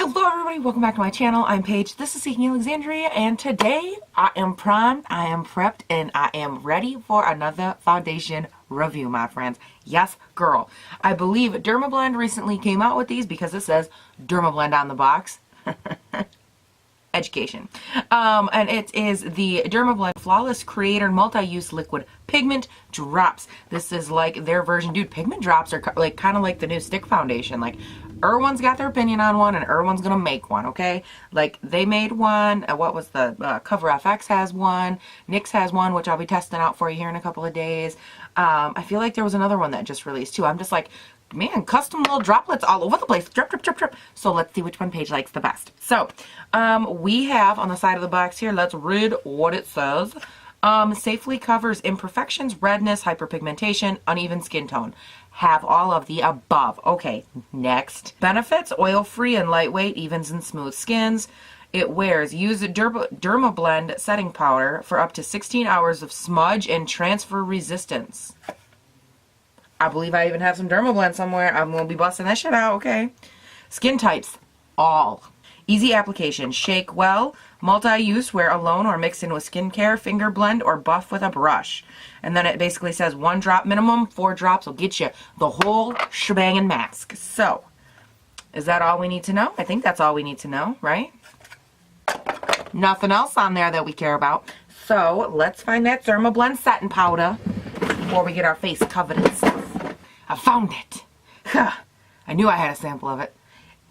Hello everybody, welcome back to my channel. I'm Paige, this is Seeking Alexandria, and today I am primed, I am prepped, and I am ready for another foundation review, my friends. Yes, girl. I believe Dermablend recently came out with these because it says Dermablend on the box. Education. And it is the Dermablend Flawless Creator Multi-Use Liquid Pigment Drops. This is like their version. Dude, pigment drops are like kind of like the new stick foundation. Like, Erwan's got their opinion on one, and Erwan's gonna make one, okay? Like, they made one. What was the Cover FX has one. NYX has one, which I'll be testing out for you here in a couple of days. I feel like there was another one that just released too. I'm just like, man, custom little droplets all over the place. Drip, drip, drip, drip. So let's see which one Paige likes the best. So, we have on the side of the box here, let's read what it says. Safely covers imperfections, redness, hyperpigmentation, uneven skin tone. Have all of the above. Okay, next. Benefits, oil-free and lightweight, evens and smooth skins. It wears. Use Dermablend setting powder for up to 16 hours of smudge and transfer resistance. I believe I even have some Dermablend somewhere. I'm going to be busting that shit out, okay? Skin types, all. Easy application, shake well, multi-use, wear alone or mix in with skincare, finger blend, or buff with a brush. And then it basically says 1 drop minimum, 4 drops will get you the whole shebang and mask. So, is that all we need to know? I think that's all we need to know, right? Nothing else on there that we care about. So, let's find that Dermablend satin powder before we get our face covered in stuff. I found it. I knew I had a sample of it.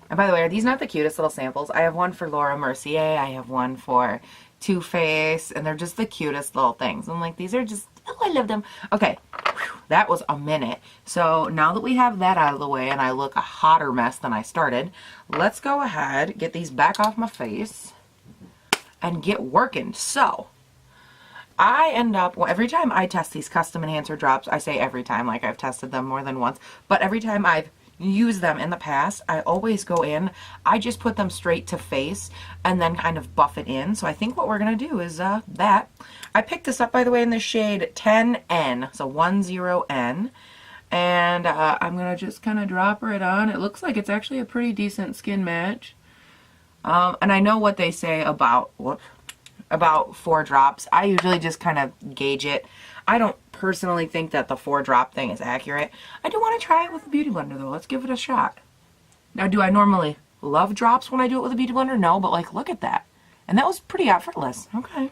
And by the way, are these not the cutest little samples? I have one for Laura Mercier. I have one for Too Faced. And they're just the cutest little things. I'm like, these are just, oh, I love them. Okay, whew, that was a minute. So now that we have that out of the way and I look a hotter mess than I started, let's go ahead, get these back off my face, and get working. So, I end up, well, every time I test these custom enhancer drops, I say every time, like I've tested them more than once, but every time I've used them in the past, I always go in, I just put them straight to face and then kind of buff it in. So I think what we're going to do is that. I picked this up, by the way, in the shade 10N, so 10N, and I'm going to just kind of drop it on. It looks like it's actually a pretty decent skin match. And I know what they say about, about 4 drops. I usually just kind of gauge it. I don't personally think that the 4 drop thing is accurate. I do want to try it with a beauty blender though. Let's give it a shot. Now, do I normally love drops when I do it with a beauty blender? No, but like, look at that. And that was pretty effortless. Okay.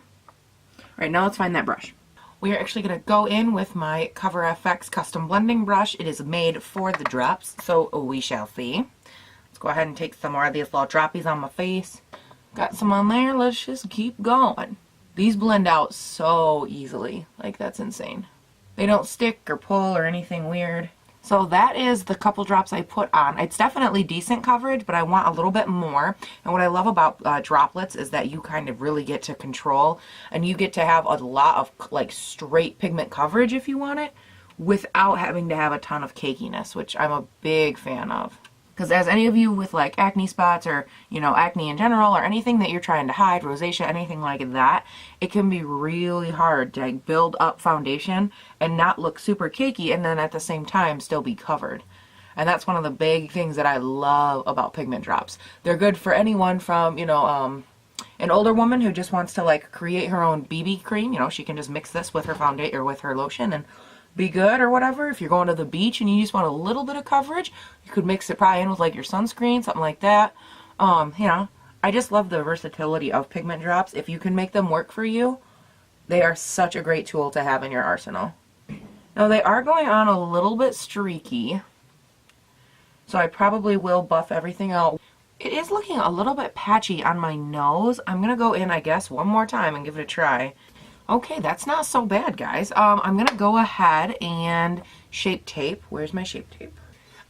All right, now let's find that brush. We are actually going to go in with my Cover FX custom blending brush. It is made for the drops, so we shall see. Let's go ahead and take some more of these little droppies on my face. Got some on there. Let's just keep going. These blend out so easily. Like, that's insane. They don't stick or pull or anything weird. So that is the couple drops I put on. It's definitely decent coverage, but I want a little bit more. And what I love about droplets is that you kind of really get to control, and you get to have a lot of like straight pigment coverage if you want it, without having to have a ton of cakiness, which I'm a big fan of. Because as any of you with like acne spots or, you know, acne in general or anything that you're trying to hide, rosacea, anything like that, it can be really hard to like build up foundation and not look super cakey and then at the same time still be covered. And that's one of the big things that I love about pigment drops. They're good for anyone from, you know, an older woman who just wants to like create her own BB cream. You know, she can just mix this with her foundation or with her lotion and be good or whatever. If you're going to the beach and you just want a little bit of coverage, you could mix it probably in with like your sunscreen, something like that. You know, I just love the versatility of pigment drops. If you can make them work for you, they are such a great tool to have in your arsenal. Now they are going on a little bit streaky, so I probably will buff everything out. It is looking a little bit patchy on my nose. I'm gonna go in, I guess, one more time and give it a try. Okay, that's not so bad, guys. I'm going to go ahead and shape tape. Where's my shape tape?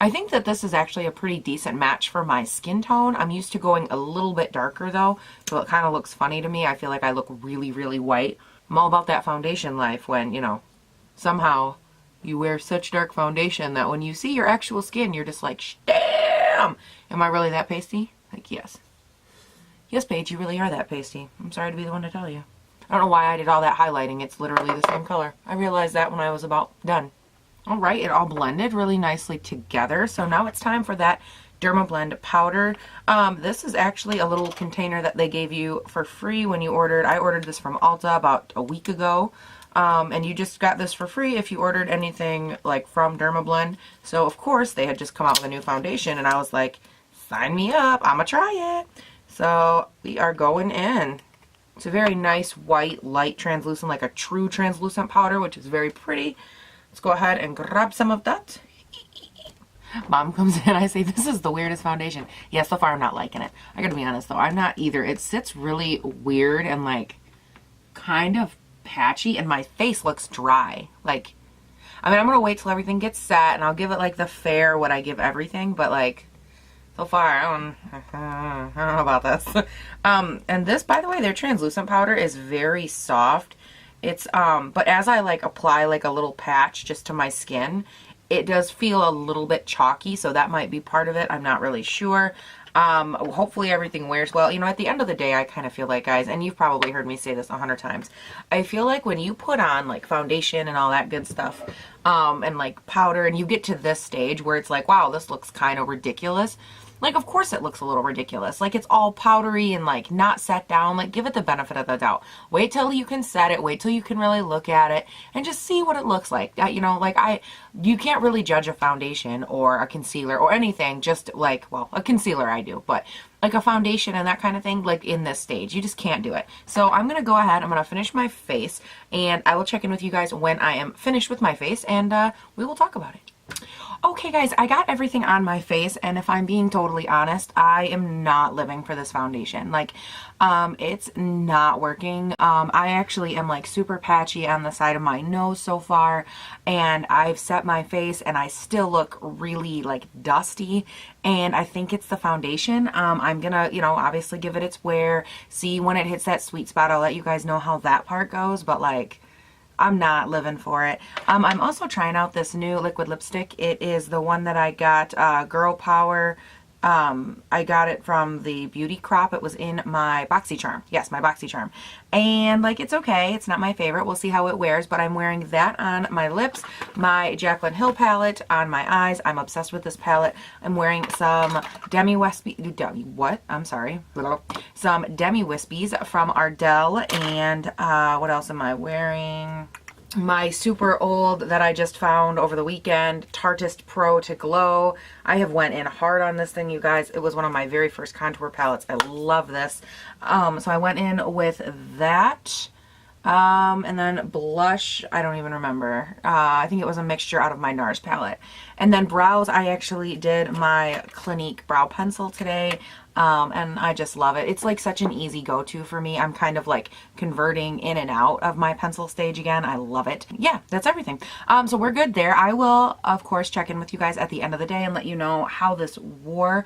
I think that this is actually a pretty decent match for my skin tone. I'm used to going a little bit darker, though, so it kind of looks funny to me. I feel like I look really, really white. I'm all about that foundation life when, you know, somehow you wear such dark foundation that when you see your actual skin, you're just like, damn! Am I really that pasty? Like, yes. Yes, Paige, you really are that pasty. I'm sorry to be the one to tell you. I don't know why I did all that highlighting. It's literally the same color. I realized that when I was about done. Alright, it all blended really nicely together. So now it's time for that Dermablend powder. This is actually a little container that they gave you for free when you ordered. I ordered this from Ulta about a week ago. And you just got this for free if you ordered anything like from Dermablend. So of course they had just come out with a new foundation and I was like, sign me up, I'ma try it. So we are going in. It's a very nice white, light translucent, like a true translucent powder, which is very pretty. Let's go ahead and grab some of that. Mom comes in, I say, this is the weirdest foundation. Yeah, so far I'm not liking it. I gotta be honest though, I'm not either. It sits really weird and like kind of patchy and my face looks dry. Like, I mean, I'm gonna wait till everything gets set and I'll give it like the fair what I give everything, but like so far I don't know about this. And this, by the way, their translucent powder is very soft. It's but as I like apply like a little patch just to my skin, it does feel a little bit chalky, so that might be part of it. I'm not really sure. Hopefully everything wears well. You know, at the end of the day, I kind of feel like, guys, and you've probably heard me say this 100 times, I feel like when you put on like foundation and all that good stuff, and like powder, and you get to this stage where it's like, wow, this looks kind of ridiculous. Like, of course it looks a little ridiculous. Like, it's all powdery and, like, not set down. Like, give it the benefit of the doubt. Wait till you can set it. Wait till you can really look at it and just see what it looks like. You know, like, you can't really judge a foundation or a concealer or anything just, like, well, a concealer I do, but, like, a foundation and that kind of thing, like, in this stage. You just can't do it. So, I'm going to go ahead. I'm going to finish my face, and I will check in with you guys when I am finished with my face, and we will talk about it. Okay guys, I got everything on my face, and if I'm being totally honest, I am not living for this foundation. Like, it's not working. I actually am like super patchy on the side of my nose so far, and I've set my face and I still look really like dusty, and I think it's the foundation. I'm gonna, you know, obviously give it its wear, see when it hits that sweet spot. I'll let you guys know how that part goes, but like, I'm not living for it. I'm also trying out this new liquid lipstick. It is the one that I got, Girl Power. I got it from the Beauty Crop. It was in my BoxyCharm. Yes, my BoxyCharm. And like, it's okay. It's not my favorite. We'll see how it wears, but I'm wearing that on my lips, my Jaclyn Hill palette on my eyes. I'm obsessed with this palette. I'm wearing some Demi Wispies from Ardell. And what else am I wearing? My super old that I just found over the weekend, Tartist Pro to Glow. I have went in hard on this thing, you guys. It was one of my very first contour palettes. I love this. So I went in with that. And then blush, I don't even remember. I think it was a mixture out of my NARS palette. And then brows, I actually did my Clinique brow pencil today. And I just love it. It's like such an easy go-to for me. I'm kind of like converting in and out of my pencil stage again. I love it. Yeah, that's everything. So we're good there. I will, of course, check in with you guys at the end of the day and let you know how this wore.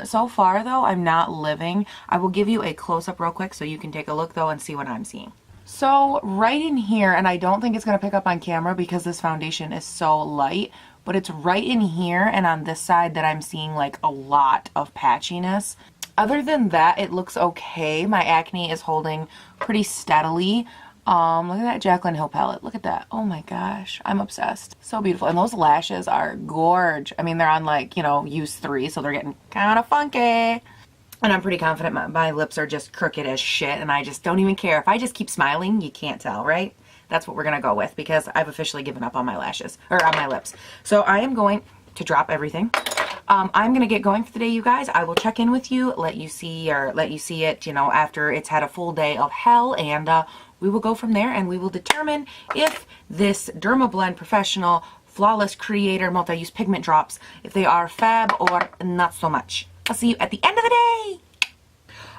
So far, though, I'm not living. I will give you a close-up real quick so you can take a look, though, and see what I'm seeing. So right in here, and I don't think it's going to pick up on camera because this foundation is so light, but it's right in here and on this side that I'm seeing like a lot of patchiness. Other than that, it looks okay. My acne is holding pretty steadily. Look at that Jaclyn Hill palette. Look at that. Oh my gosh. I'm obsessed. So beautiful. And those lashes are gorge. I mean, they're on like, you know, use 3, so they're getting kind of funky. And I'm pretty confident my lips are just crooked as shit, and I just don't even care. If I just keep smiling, you can't tell, right? That's what we're going to go with because I've officially given up on my lashes, or on my lips. So I am going to drop everything. I'm going to get going for the day, you guys. I will check in with you, let you see it, you know, after it's had a full day of hell, and we will go from there, and we will determine if this Dermablend Professional Flawless Creator Multi-Use Pigment Drops, if they are fab or not so much. I'll see you at the end of the day.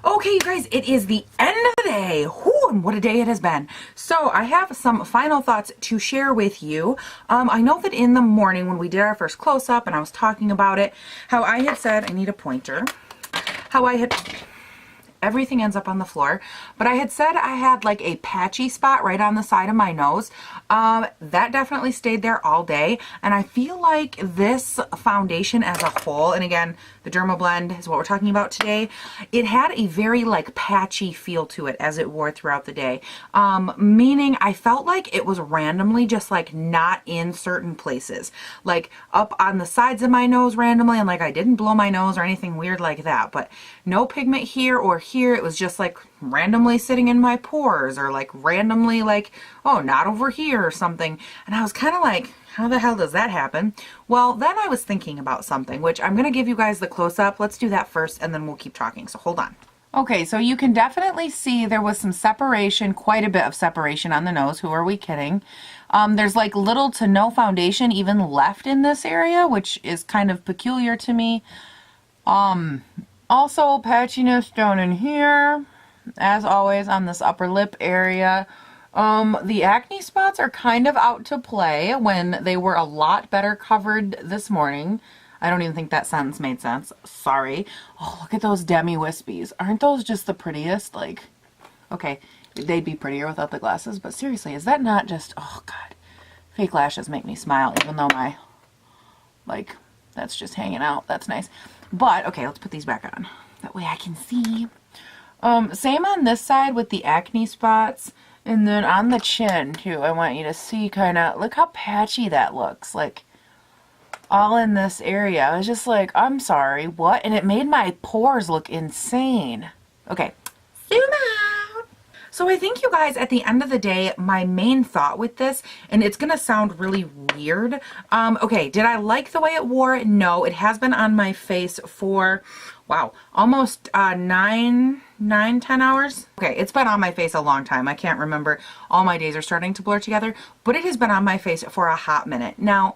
Okay, you guys, it is the end of the day. Whew, and what a day it has been. So I have some final thoughts to share with you. I know that in the morning when we did our first close-up and I was talking about it, how I had said, I need a pointer, how I had... Everything ends up on the floor, but I had said I had like a patchy spot right on the side of my nose. That definitely stayed there all day, and I feel like this foundation as a whole, and again, the Dermablend is what we're talking about today. It had a very like patchy feel to it as it wore throughout the day. Meaning I felt like it was randomly just like not in certain places. Like up on the sides of my nose randomly, and like I didn't blow my nose or anything weird like that, but no pigment here or here. It was just like randomly sitting in my pores, or like randomly like, oh, not over here or something. And I was kind of like, how the hell does that happen? Well, then I was thinking about something, which I'm going to give you guys the close-up. Let's do that first, and then we'll keep talking. So hold on. Okay, so you can definitely see there was some separation, quite a bit of separation on the nose. Who are we kidding? There's like little to no foundation even left in this area, which is kind of peculiar to me. Also patchiness down in here, as always, on this upper lip area. The acne spots are kind of out to play when they were a lot better covered this morning. I don't even think that sentence made sense. Sorry. Oh, look at those demi wispies. Aren't those just the prettiest? Like, okay, they'd be prettier without the glasses, but seriously, is that not just, oh God, fake lashes make me smile, even though my, like, that's just hanging out. That's nice. But, okay, let's put these back on. That way I can see. Same on this side with the acne spots. And then on the chin, too, I want you to see kind of, look how patchy that looks. Like, all in this area. I was just like, I'm sorry, what? And it made my pores look insane. Okay, zoom out. So I think, you guys, at the end of the day, my main thought with this, and it's going to sound really weird. Okay, did I like the way it wore? No, it has been on my face for, wow, almost 10 hours. Okay, it's been on my face a long time. I can't remember. All my days are starting to blur together, but it has been on my face for a hot minute. Now,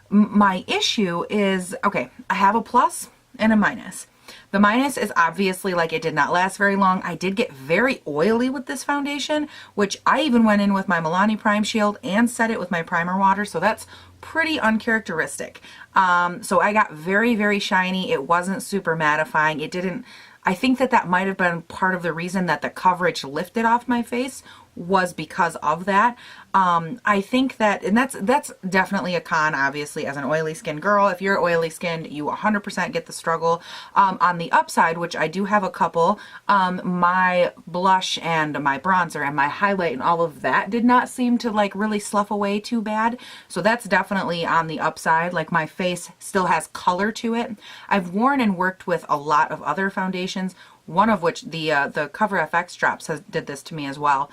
my issue is, okay, I have a plus and a minus. The minus is obviously like it did not last very long. I did get very oily with this foundation, which I even went in with my Milani Prime Shield and set it with my primer water, so that's pretty uncharacteristic. So I got very, very shiny. It wasn't super mattifying. It didn't, I think that that might have been part of the reason that the coverage lifted off my face, was because of that. I think that, and that's definitely a con, obviously, as an oily skin girl. If you're oily skinned, you 100% get the struggle. On the upside, which I do have a couple, my blush and my bronzer and my highlight and all of that did not seem to like really slough away too bad. So that's definitely on the upside. Like, my face still has color to it. I've worn and worked with a lot of other foundations, one of which the Cover FX drops did this to me as well.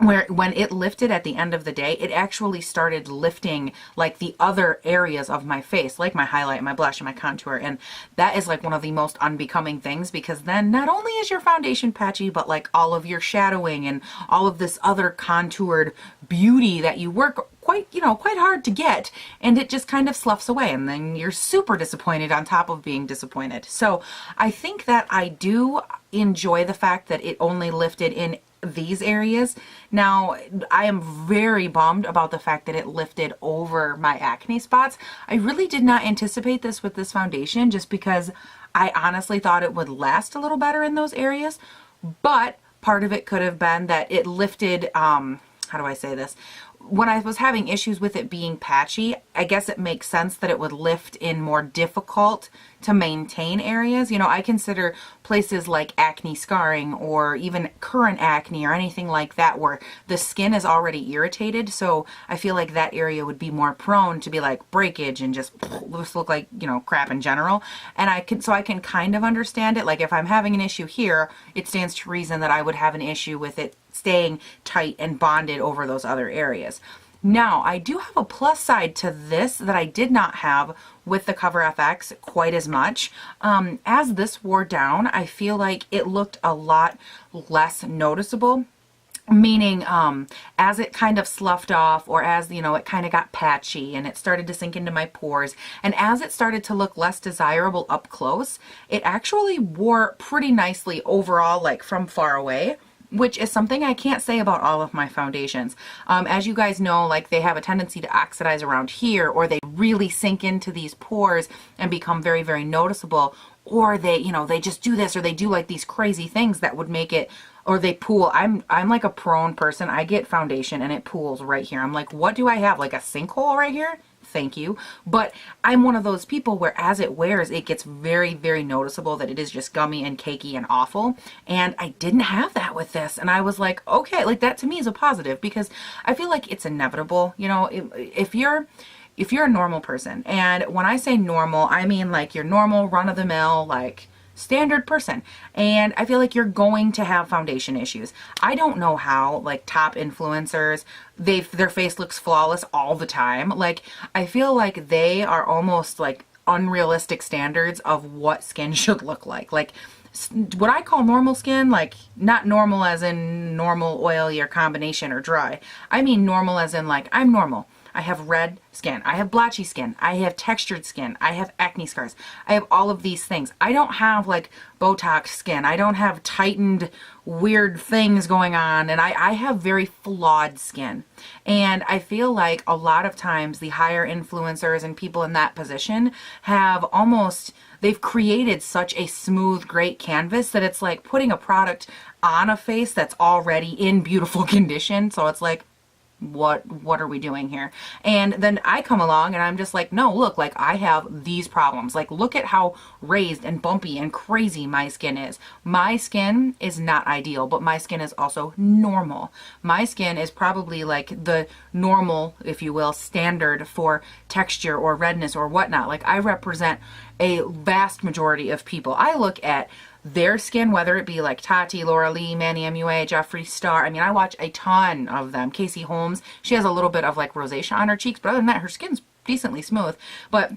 Where when it lifted at the end of the day, it actually started lifting like the other areas of my face, like my highlight, my blush, and my contour. And that is like one of the most unbecoming things, because then not only is your foundation patchy, but like all of your shadowing and all of this other contoured beauty that you work quite hard to get, and it just kind of sloughs away, and then you're super disappointed on top of being disappointed. So I think that I do enjoy the fact that it only lifted in these areas. Now, I am very bummed about the fact that it lifted over my acne spots. I really did not anticipate this with this foundation, just because I honestly thought it would last a little better in those areas. But part of it could have been that it lifted, how do I say this? When I was having issues with it being patchy, I guess it makes sense that it would lift in more difficult to maintain areas. You know, I consider places like acne scarring or even current acne or anything like that where the skin is already irritated. So I feel like that area would be more prone to be like breakage and just look like, you know, crap in general. And I can kind of understand it. Like, if I'm having an issue here, it stands to reason that I would have an issue with it staying tight and bonded over those other areas. Now, I do have a plus side to this that I did not have with the Cover FX quite as much. As this wore down, I feel like it looked a lot less noticeable. Meaning, as it kind of sloughed off, or as, you know, it kind of got patchy and it started to sink into my pores, and as it started to look less desirable up close, it actually wore pretty nicely overall, like from far away, which is something I can't say about all of my foundations. As you guys know, like, they have a tendency to oxidize around here, or they really sink into these pores and become very, very noticeable, or they, you know, they just do this, or they do like these crazy things that would make it, or they pool. I'm like a prone person. I get foundation and it pools right here. I'm like, what do I have? Like a sinkhole right here? thank you. But I'm one of those people where as it wears, it gets very, very noticeable that it is just gummy and cakey and awful. And I didn't have that with this. And I was like, okay, like that to me is a positive, because I feel like it's inevitable. You know, if you're a normal person, and when I say normal, I mean like your normal run-of-the-mill, like standard person, and I feel like you're going to have foundation issues. I don't know how like top influencers, their face looks flawless all the time. Like I feel like they are almost like unrealistic standards of what skin should look like. Like what I call normal skin, like not normal as in normal, oily, or combination, or dry. I mean normal as in like I'm normal. I have red skin, I have blotchy skin, I have textured skin, I have acne scars, I have all of these things. I don't have like Botox skin, I don't have tightened weird things going on, and I have very flawed skin. And I feel like a lot of times the higher influencers and people in that position have almost, they've created such a smooth, great canvas that it's like putting a product on a face that's already in beautiful condition. So it's like, what are we doing here? And then I come along and I'm just like, no, look, like I have these problems. Like look at how raised and bumpy and crazy my skin is. My skin is not ideal, but my skin is also normal. My skin is probably like the normal, if you will, standard for texture or redness or whatnot. Like I represent a vast majority of people. I look at their skin, whether it be like Tati, Laura Lee, Manny MUA, Jeffree Star. I mean, I watch a ton of them. Casey Holmes, she has a little bit of like rosacea on her cheeks, but other than that, her skin's decently smooth. But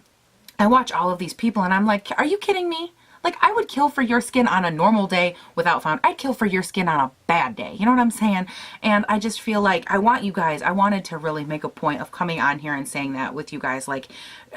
I watch all of these people and I'm like, are you kidding me? Like I would kill for your skin on a normal day without found. I'd kill for your skin on a bad day. You know what I'm saying? And I just feel like I wanted to really make a point of coming on here and saying that with you guys. Like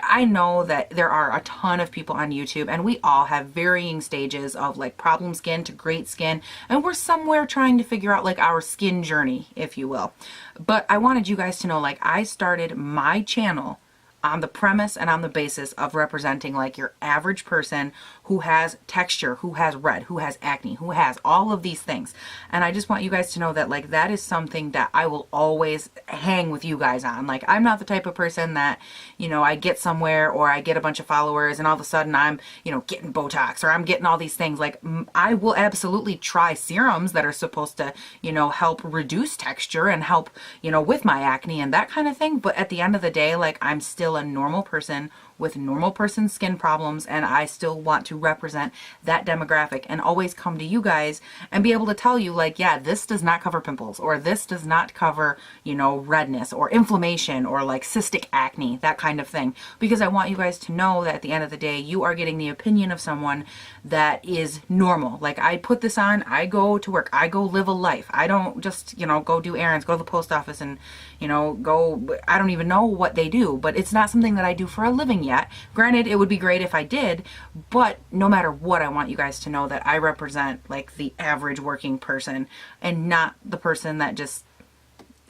I know that there are a ton of people on YouTube and we all have varying stages of like problem skin to great skin. And we're somewhere trying to figure out like our skin journey, if you will. But I wanted you guys to know, like I started my channel on the premise and on the basis of representing like your average person who has texture, who has red, who has acne, who has all of these things. And I just want you guys to know that like that is something that I will always hang with you guys on. Like I'm not the type of person that, you know, I get somewhere or I get a bunch of followers and all of a sudden I'm, you know, getting Botox or I'm getting all these things. Like I will absolutely try serums that are supposed to, you know, help reduce texture and help, you know, with my acne and that kind of thing. But at the end of the day, like I'm still a normal person with normal person skin problems, and I still want to represent that demographic and always come to you guys and be able to tell you like, yeah, this does not cover pimples, or this does not cover, you know, redness or inflammation or like cystic acne, that kind of thing. Because I want you guys to know that at the end of the day, you are getting the opinion of someone that is normal. Like I put this on, I go to work, I go live a life. I don't just, you know, go do errands, go to the post office and, you know, go, I don't even know what they do, but it's not something that I do for a living yet. Granted, it would be great if I did, but no matter what, I want you guys to know that I represent like the average working person and not the person that just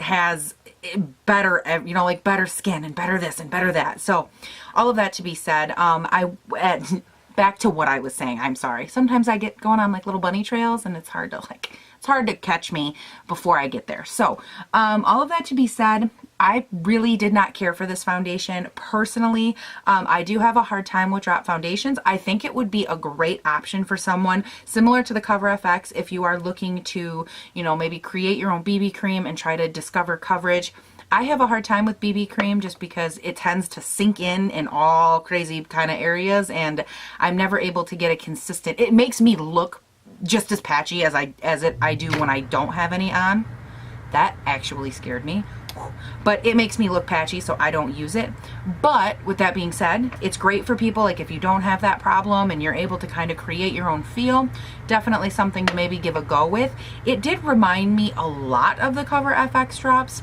has better, you know, like better skin and better this and better that. So all of that to be said, back to what I was saying. I'm sorry. Sometimes I get going on like little bunny trails and it's hard to catch me before I get there. So all of that to be said, I really did not care for this foundation personally. I do have a hard time with drop foundations. I think it would be a great option for someone similar to the Cover FX if you are looking to, you know, maybe create your own BB cream and try to discover coverage. I have a hard time with BB cream just because it tends to sink in all crazy kind of areas, and I'm never able to get a consistent, it makes me look just as patchy as I do when I don't have any on. That actually scared me. But it makes me look patchy, so I don't use it. But with that being said, it's great for people like if you don't have that problem and you're able to kind of create your own feel, definitely something to maybe give a go with. It did remind me a lot of the Cover FX drops.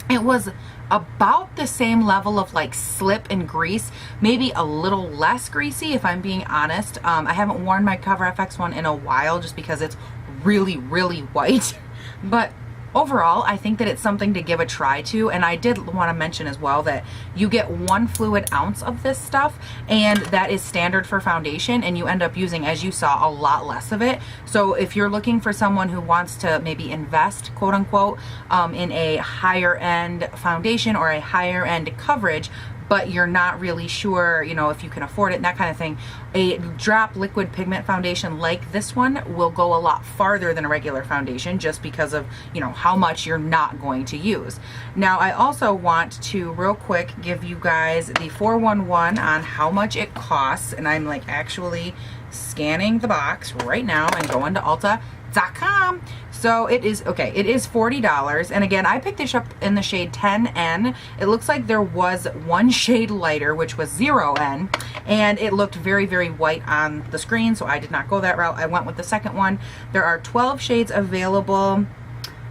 It was about the same level of like slip and grease, maybe a little less greasy if I'm being honest. I haven't worn my Cover FX one in a while just because it's really, really white. But overall, I think that it's something to give a try to, and I did want to mention as well that you get 1 fluid ounce of this stuff, and that is standard for foundation, and you end up using, as you saw, a lot less of it. So if you're looking for someone who wants to maybe invest, quote unquote, in a higher end foundation or a higher end coverage, but you're not really sure, you know, if you can afford it and that kind of thing, a drop liquid pigment foundation like this one will go a lot farther than a regular foundation, just because of, you know, how much you're not going to use. Now, I also want to real quick give you guys the 411 on how much it costs, and I'm like actually scanning the box right now and going to Ulta.com. So it is, okay, it is $40. And again, I picked this up in the shade 10N. It looks like there was one shade lighter, which was 0N, and it looked very, very white on the screen, so I did not go that route. I went with the second one. There are 12 shades available.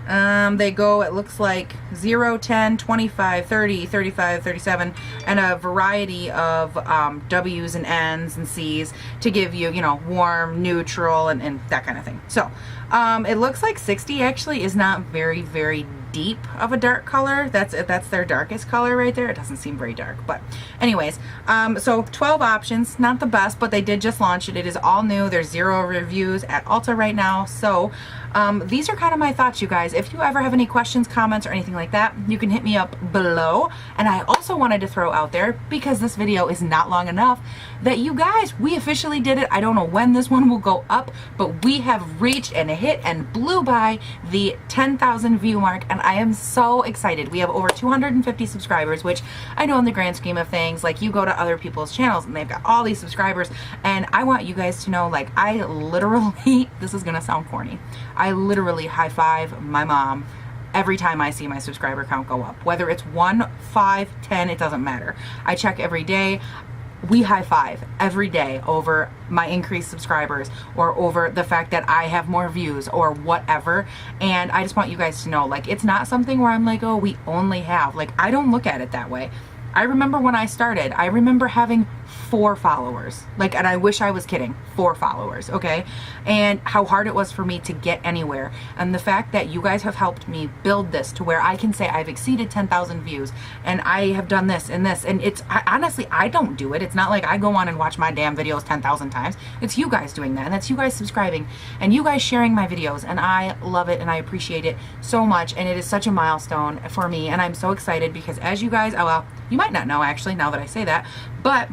They go, it looks like 0, 10, 25, 30, 35, 37, and a variety of W's and N's and C's to give you, you know, warm, neutral, and that kind of thing. So it looks like 60 actually is not very, very deep of a dark color. That's their darkest color right there. It doesn't seem very dark, but anyways, so 12 options, not the best, but they did just launch it. It is all new. There's 0 reviews at Ulta right now. So these are kind of my thoughts, you guys. If you ever have any questions, comments, or anything like that, you can hit me up below. And I also wanted to throw out there, because this video is not long enough, that you guys, we officially did it. I don't know when this one will go up, but we have reached and hit and blew by the 10,000 view mark, and I am so excited. We have over 250 subscribers, which I know in the grand scheme of things, like, you go to other people's channels and they've got all these subscribers, and I want you guys to know, like, I literally, this is gonna sound corny, I literally high five my mom every time I see my subscriber count go up. Whether it's 1, 5, 10, it doesn't matter. I check every day. We high five every day over my increased subscribers, or over the fact that I have more views, or whatever. And I just want you guys to know, like, it's not something where I'm like, oh, we only have, like, I don't look at it that way. I remember when I started, I remember having 4 followers, like, and I wish I was kidding, 4 followers, okay? And how hard it was for me to get anywhere. And the fact that you guys have helped me build this to where I can say I've exceeded 10,000 views, and I have done this and this, and it's, honestly, I don't do it. It's not like I go on and watch my damn videos 10,000 times. It's you guys doing that, and that's you guys subscribing, and you guys sharing my videos, and I love it, and I appreciate it so much, and it is such a milestone for me, and I'm so excited, because as you guys, oh well, you might not know actually now that I say that, but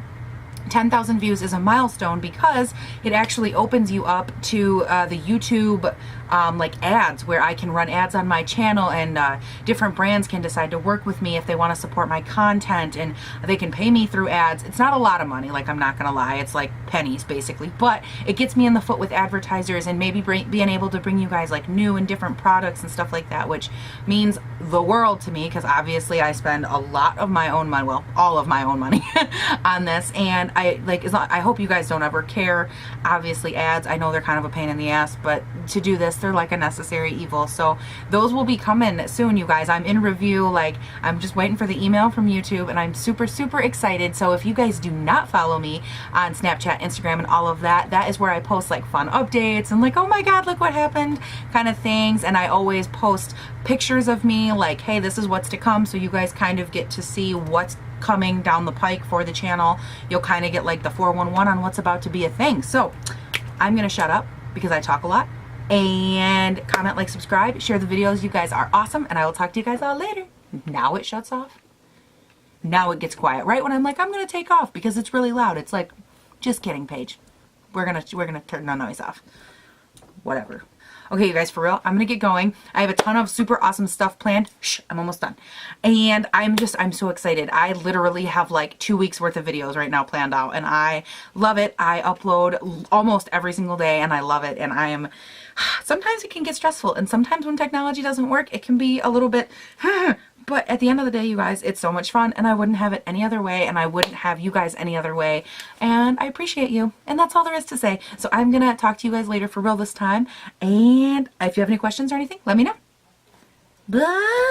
10,000 views is a milestone because it actually opens you up to the YouTube like ads, where I can run ads on my channel, and different brands can decide to work with me if they want to support my content, and they can pay me through ads. It's not a lot of money, like, I'm not gonna lie, it's like pennies basically, but it gets me in the foot with advertisers, and maybe being able to bring you guys like new and different products and stuff like that, which means the world to me, because obviously I spend a lot of my own money, well, all of my own money on this, and I hope you guys don't ever care. Obviously ads, I know they're kind of a pain in the ass, but to do this, they're like a necessary evil. So those will be coming soon, you guys. I'm in review, like, I'm just waiting for the email from YouTube, and I'm super, super excited. So if you guys do not follow me on Snapchat, Instagram, and all of that, that is where I post like fun updates and like, oh my god, look what happened kind of things. And I always post pictures of me, like, hey, this is what's to come, so you guys kind of get to see what's coming down the pike for the channel. You'll kind of get like the 411 on what's about to be a thing. So I'm gonna shut up because I talk a lot, and comment, like, subscribe, share the videos. You guys are awesome, and I will talk to you guys all later. Now it shuts off. Now it gets quiet right when I'm like, I'm gonna take off because it's really loud. It's like, just kidding, Paige, we're gonna turn the noise off, whatever. Okay, you guys, for real, I'm gonna get going. I have a ton of super awesome stuff planned. Shh, I'm almost done. And I'm so excited. I literally have like 2 weeks worth of videos right now planned out, and I love it. I upload almost every single day, and I love it. And I am, sometimes it can get stressful, and sometimes when technology doesn't work, it can be a little bit, but at the end of the day, you guys, it's so much fun, and I wouldn't have it any other way, and I wouldn't have you guys any other way, and I appreciate you, and that's all there is to say. So I'm gonna talk to you guys later for real this time, and if you have any questions or anything, let me know. Bye!